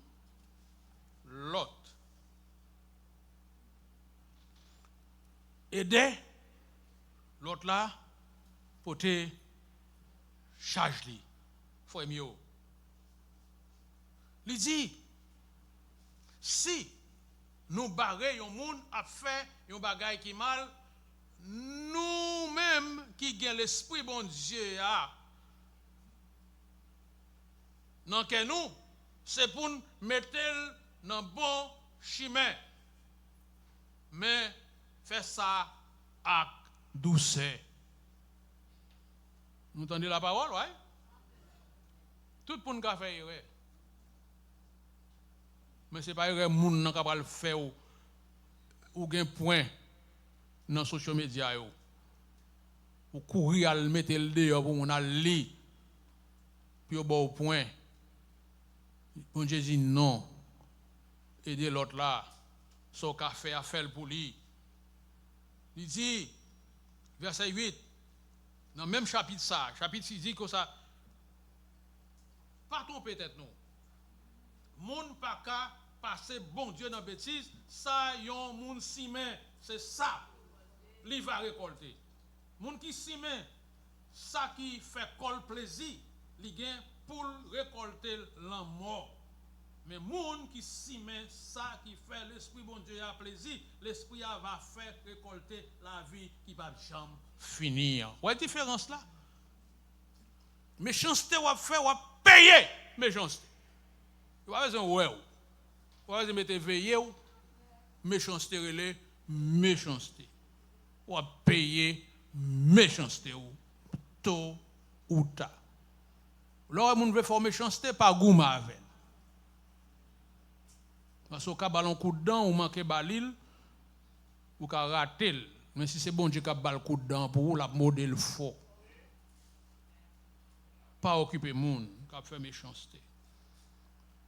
l'autre. Aider l'autre là, porter charge li. Frère mieux. Il dit, si nous barrons un monde à faire un bagage qui mal, nous-mêmes qui avons l'esprit bon Dieu dans que nous, c'est pour nous mettre dans bon chemin. Mais faire ça avec douceur. Vous entendez la parole, ouais? Tout le monde a fait erreur. Mais ce n'est pas erreur que moun nan capable faire ou gen point dans les social media yo. Ou courir à le mettre le dehors pour on a li. Puis au bon point. Bon Dieu dit non. Aider l'autre là. Son café à faire pour lui. Il dit verset 8 dans le même chapitre ça, chapitre 6 dit que ça pas tromper tête nous. Moun pas ka passer bon Dieu dans bêtise, ça yon moun simen, c'est ça. Li va récolter. Moun qui simen, ça qui fait col plaisir, li gen pour récolter la mort. Mais moun qui simen, ça qui fait l'esprit bon Dieu a plaisir, l'esprit va faire récolter la vie qui va jamais finir. Vous voyez la différence là? Méchanceté ou faire ou payer méchanceté. Vous avez besoin ouais. Vous avez besoin de veiller ou méchanceté relé méchanceté. Ou payer méchanceté ou tôt ou tard. Là on veut faire méchanceté pas gouma avec. Parce que quand on coup de dent ou manque balil ou ka rater. Mais si c'est bon Dieu qui a bal coup de dent pour vous la modèle faux. Pas occuper moun qui a fait méchanceté.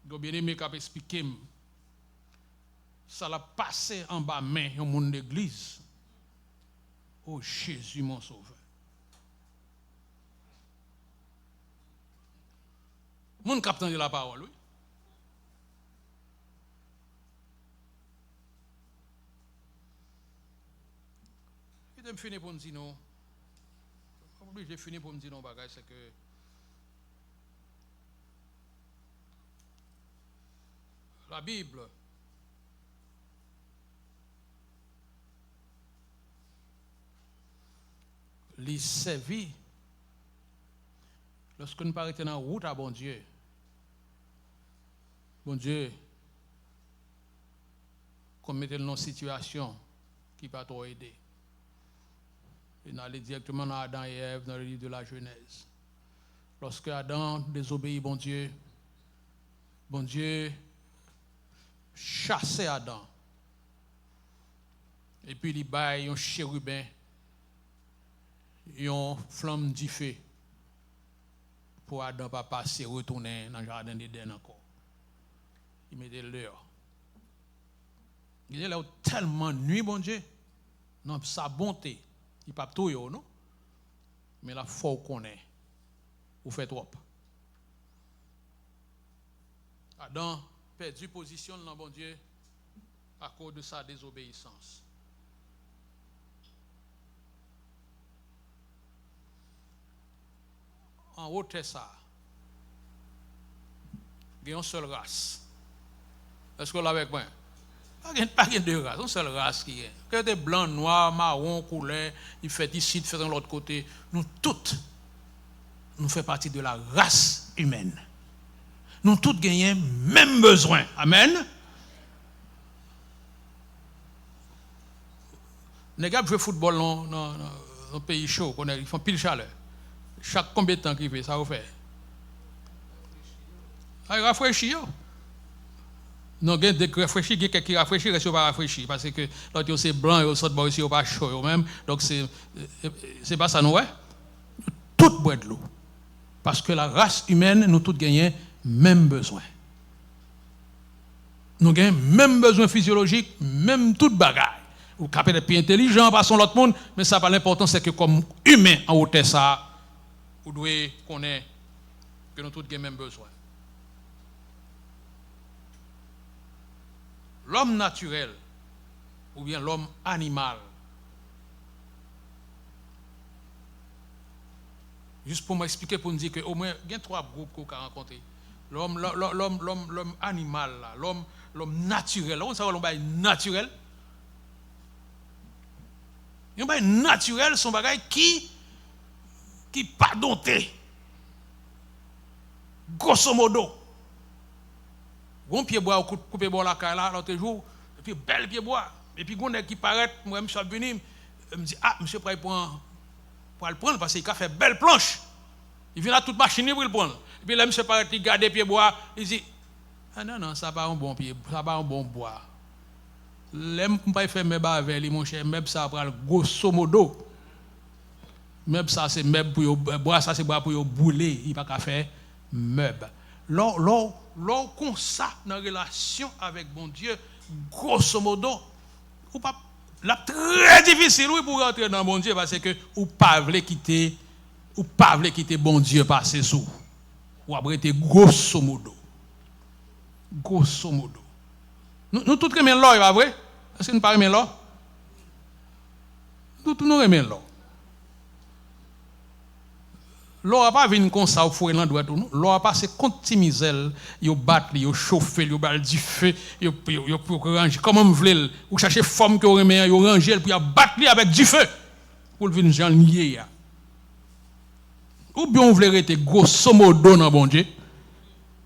Donc bien aimé qui a expliqué ça l'a passé en bas main au monde d'église. Oh Jésus mon sauveur. Moun qui a entendu la parole, oui. Je finis pour me dire non. J'ai fini pour me dire non, bagage, c'est que la Bible les servit lorsque nous paraissons en route à bon Dieu. Bon Dieu, comme mettez dans une situation qui va trop aider. Il allait directement dans Adam et Ève dans le livre de la Genèse. Lorsque Adam désobéit, bon Dieu chassait Adam. Et puis il baille un chérubin, une flamme du feu pour Adam pas passer, retourner dans le jardin d'Éden encore. Il mettait le dehors. Il est là tellement nuit, bon Dieu, dans sa bonté. Il ne peut pas tout, non? Mais la foi qu'on est, vous faites trop. Adam perdu position dans bon Dieu à cause de sa désobéissance. En haut de ça, il y a une seule race. Est-ce que vous l'avez avec moi? Pas de deux races, une seule race qui est. Que des blancs, noirs, marrons, couleurs, il fait ici, il fait de l'autre côté. Nous toutes, nous faisons partie de la race humaine. Nous toutes gagnons même besoin. Amen. Les gars jouent au football dans un pays chaud, ils font pile chaleur. Chaque combien de temps qu'ils fait, ça vous fait? Ça rafraîchit. Non, il y a des rafraîchis, il y a quelques qui rafraîchissent, il ne pas rafraîchis. Parce que lorsque c'est blanc, ils sont ici, ils ne pas chaud même. Donc, c'est pas ça, non? Tout boit de l'eau. Parce que la race humaine, nous tous gagnons même besoin. Nous gagnons même besoin physiologique, même toute bagaille. Vous capez des plus intelligents, passons l'autre monde, mais ça pas l'important, c'est que comme humain en hauteur ça, vous devez connaître que nous tous gagnons même besoin. L'homme naturel ou bien l'homme animal Juste pour m'expliquer, pour nous dire qu'au moins, il y a 3 groupes qu'on a rencontrés. L'homme animal, l'homme naturel. On sait l'homme naturel. L'homme naturel, son bagage qui pas dompté. Grosso modo. Bon pied bois, couper bois la caille là, l'autre jour, et puis bel pied bois. Et puis, on qui paraît, moi, je suis venu, je me dis, ah, monsieur, pour le prendre, parce qu'il a fait belle planche. Il vient là, toute machine pour le prendre. Et puis là, monsieur, paraît, il garde les pieds bois, il dit, ah non, ça va un bon pied, ça va un bon bois. L'aime pas faire mes bas avec lui, mon cher, même ça prend grosso modo. Même ça, c'est meuble pour bois, ça, c'est bois pour bouler, il n'y a pas qu'à faire meuble. L'or comme ça, dans la relation avec bon Dieu, grosso modo, ou pas, là, très difficile oui, pour rentrer dans bon Dieu parce que ou pas voulez quitter bon Dieu passer sous. Ou après être grosso modo. Grosso modo. Nous tous aimons l'or, pas vrai? Est-ce que nous pas aimons l'or? Nous aimons l'or. L'or n'a pas venu comme ça au four et l'endroit tout. L'or a passé contre Timizel, yo battre, yo chauffer, yo bal du feu, yo ranger comment vous voulez, ou chercher forme que remet, yo ranger puis battre avec du feu pour le venir lié. Ou bien on voulait rester grosso modo dans bon Dieu.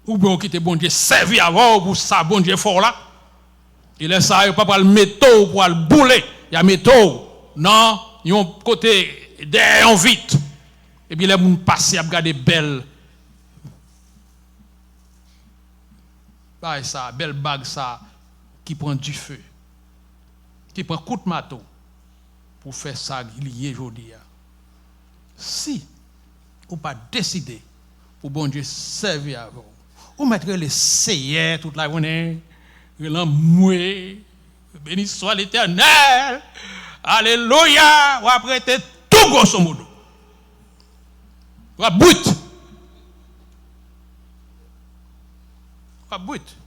Ou bien on quitte bon Dieu servi avant pour ça bon Dieu fort là. Il est ça, il pas pour le métaux pour le bouler. Il y a métaux. Non, il y a un côté derrière vite. Et puis les gens passent à regarder belle. Bah ça, belle bague ça qui prend du feu. Qui prend coup de marteau pour faire ça lié aujourd'hui. Si ou pas décider pour bon Dieu servir avant. Ou mettre les seyers toute la journée, l'amoué, béni soit l'Éternel. Alléluia, ou après tout grosso modo. Ou but. Ou but.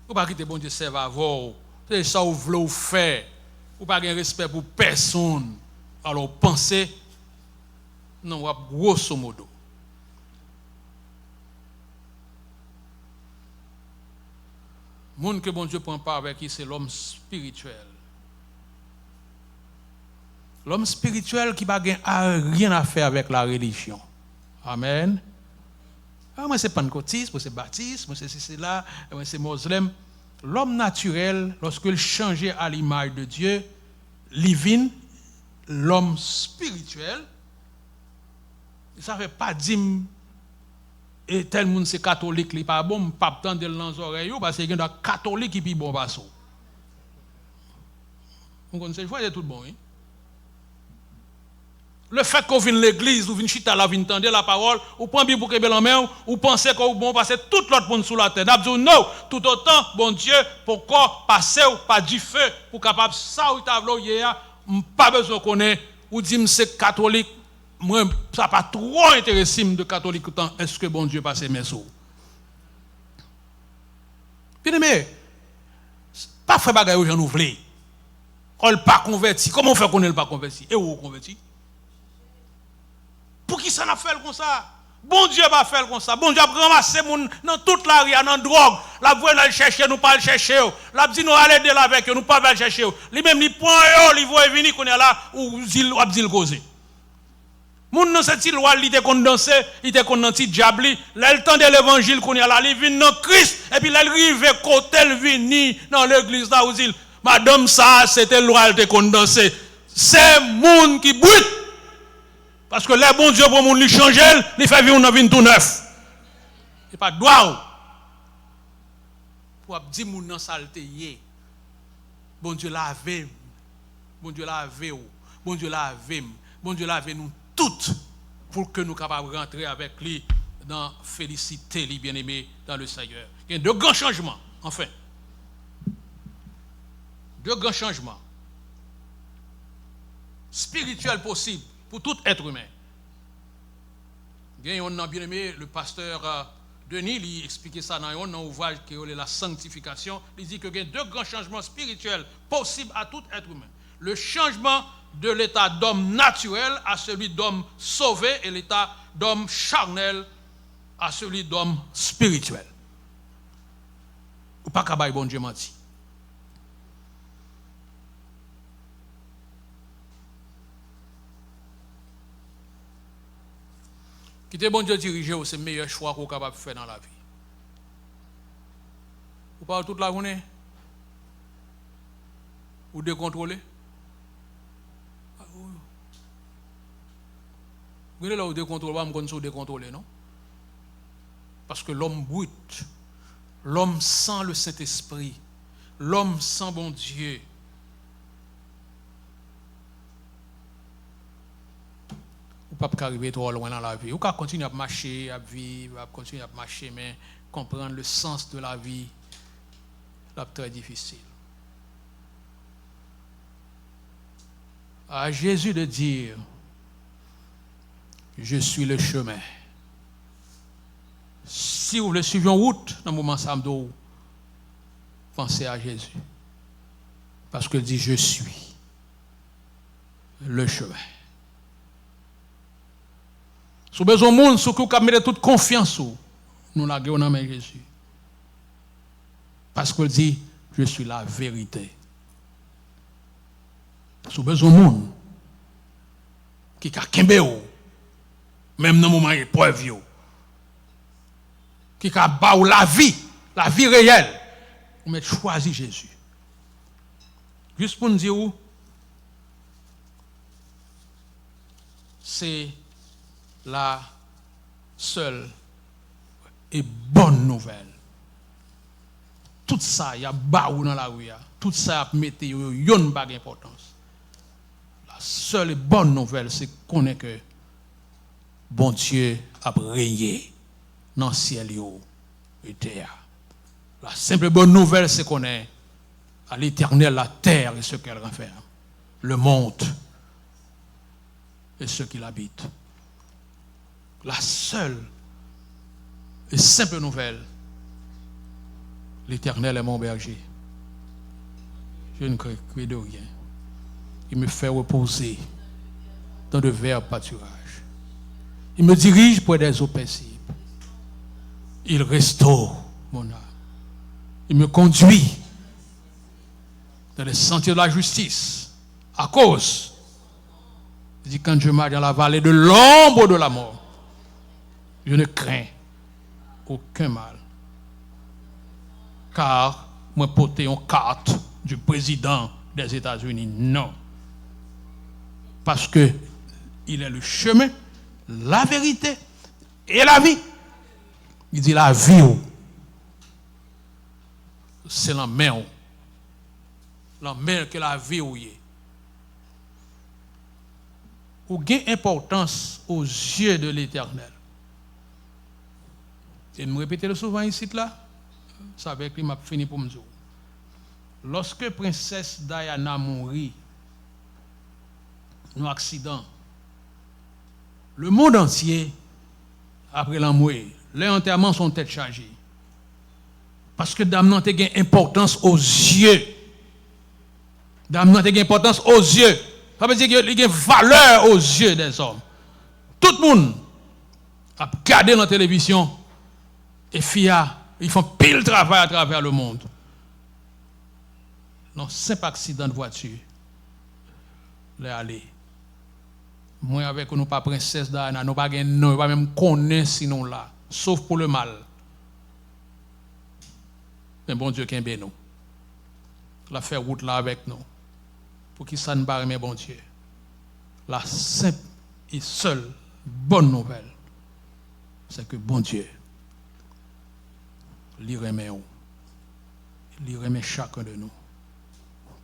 Ou pas quitter bon Dieu servir avant. C'est ça ou voulez faire. Ou pas de respect pour personne. Alors pensez non, grosso modo. Le monde que bon Dieu prend part avec qui, c'est l'homme spirituel. L'homme spirituel qui n'a rien à faire avec la religion. Amen. Moi, c'est pentecôtiste, moi, c'est baptiste, moi, c'est là, moi, c'est musulman. L'homme naturel, lorsqu'il change à l'image de Dieu, il vient l'homme spirituel. Ça ne veut pas dire et tel monde c'est catholique, il pas bon, pas tendre dans les oreilles parce qu'il y a des catholiques qui sont bon basso. Vous connaissez, c'est tout bon. Hein? Le fait qu'on vienne l'église, ou vienne chita là, vienne tendre la parole, ou prend Bible pour que en main, ou pensez qu'on bon passer tout l'autre monde sous la tête. D'abord non, tout autant bon Dieu pourquoi passer ou pas du feu pour capable ça ou tableau hier, pas besoin de connaître ou dire c'est catholique. Moi, ça n'a pas trop intéressé de catholique autant. Est-ce que bon Dieu passe mes sous? Bien aimé, pas faire bagaille aux gens nous voulons. On n'est pas converti. Comment on fait qu'on n'est pas converti? Et où on converti? Pour qui ça n'a fait comme ça? Bon Dieu va faire comme ça. Bon Dieu va ramasser moun dans toute la rue, dans drogue. La voix nous chercher, nous pas le chercher. La dit nous aller de là avec nous pas le chercher. Lui même il prend il voit venir qu'on est là ou il causer. Moun nan cette loi il était condensé, il était condensé diable, là le temps de l'évangile qu'on est là, il vient dans Christ et puis là il arrive côté il vient dans l'église là où il madame ça c'était loi il était condensé. C'est moun qui brute. Parce que les bons Dieu pour moun li changer, il fait vivre dans vie tout neuf. Il pas droit. Pour dire moun nan saleté yé. Bon Dieu lave. Bon Dieu lave ou. Bon Dieu lave. Bon Dieu lave nous toutes pour que nous capables de rentrer avec lui dans félicité, les bien-aimés dans le Seigneur. Il y a de grands changements, enfin. De grands changements spirituels possibles pour tout être humain. Il y a un bien-aimé, le pasteur Denis, il expliquait ça dans un ouvrage qui est la sanctification. Il dit qu'il y a deux grands changements spirituels possibles à tout être humain. Le changement de l'état d'homme naturel à celui d'homme sauvé et l'état d'homme charnel à celui d'homme spirituel. Ou pas qu'à bon Dieu menti. Quitter bon Dieu diriger, c'est le meilleur choix qu'on est capable de faire dans la vie. Ou pas toute la journée? Ou décontrôler? Vous voyez là où décontrôler, pas me décontrôler, non? Parce que l'homme brut, l'homme sans le Saint-Esprit, l'homme sans bon Dieu, ou pas arriver trop loin dans la vie. Ou pas continuer à marcher, à vivre, à continuer à marcher, mais comprendre le sens de la vie, c'est très difficile. À Jésus de dire, je suis le chemin. Si vous voulez suivre en route, dans le moment samedi, pensez à Jésus. Parce qu'il dit, je suis le chemin. Si vous avez besoin de monde, si vous avez toute confiance, nous l'avons dans Jésus. Parce qu'il dit, je suis la vérité. Si vous avez besoin de monde qui a kembe, même dans le moment épreuve, qui a bâti la vie réelle, vous mettez choisi Jésus. Juste pour nous dire où, c'est la seule et bonne nouvelle. Tout ça, il y a baou dans la rue, tout ça a mis yon bag importance. La seule et bonne nouvelle, c'est qu'on est que bon Dieu a régné dans le ciel et terre. La simple bonne nouvelle, c'est qu'on est à l'Éternel la terre et ce qu'elle renferme, le monde et ceux qui l'habitent. La seule et simple nouvelle, l'Éternel est mon berger. Je ne crains de rien. Il me fait reposer dans de verts pâturages. Il me dirige près des eaux paisibles. Il restaure mon âme. Il me conduit dans les sentiers de la justice. À cause, il dit, quand je marche dans la vallée de l'ombre de la mort, je ne crains aucun mal. Car moi porter une carte du président des États-Unis, non. Parce que il est le chemin, la vérité et la vie. Il dit la vie, c'est la main que la vie ou y. Ou gain importance aux yeux de l'Éternel. Et nous répétons souvent ici là, ça avec lui m'a fini pour me dire. Lorsque princesse Diana mourit dans un accident, le monde entier, après la mort, les enterrements sont tête chargés. Parce que dame n'a pas importance aux yeux. Dame n'a pas importance aux yeux. Ça veut dire qu'il y a une valeur aux yeux des hommes. Tout le monde a regardé dans la télévision et ils font pile travail à travers le monde. Non, simple accident de voiture. Les aller. Moi avec nous pas princesse Diana, nous pas non, pas même connaître sinon là, sauf pour le mal. Mais bon Dieu qui nous. La faire route là avec nous. Pour qu'il ça ne barre mais bon Dieu. La simple et seule bonne nouvelle, c'est que bon Dieu lui remet où? Il remet chacun de nous.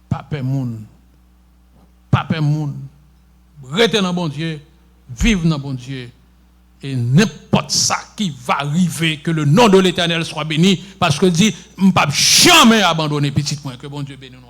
Papa moun. Restez dans bon Dieu, vivre dans bon Dieu. Et n'importe ça qui va arriver, que le nom de l'Éternel soit béni, parce que dit, je ne vais jamais abandonner petit point, que bon Dieu bénisse nous.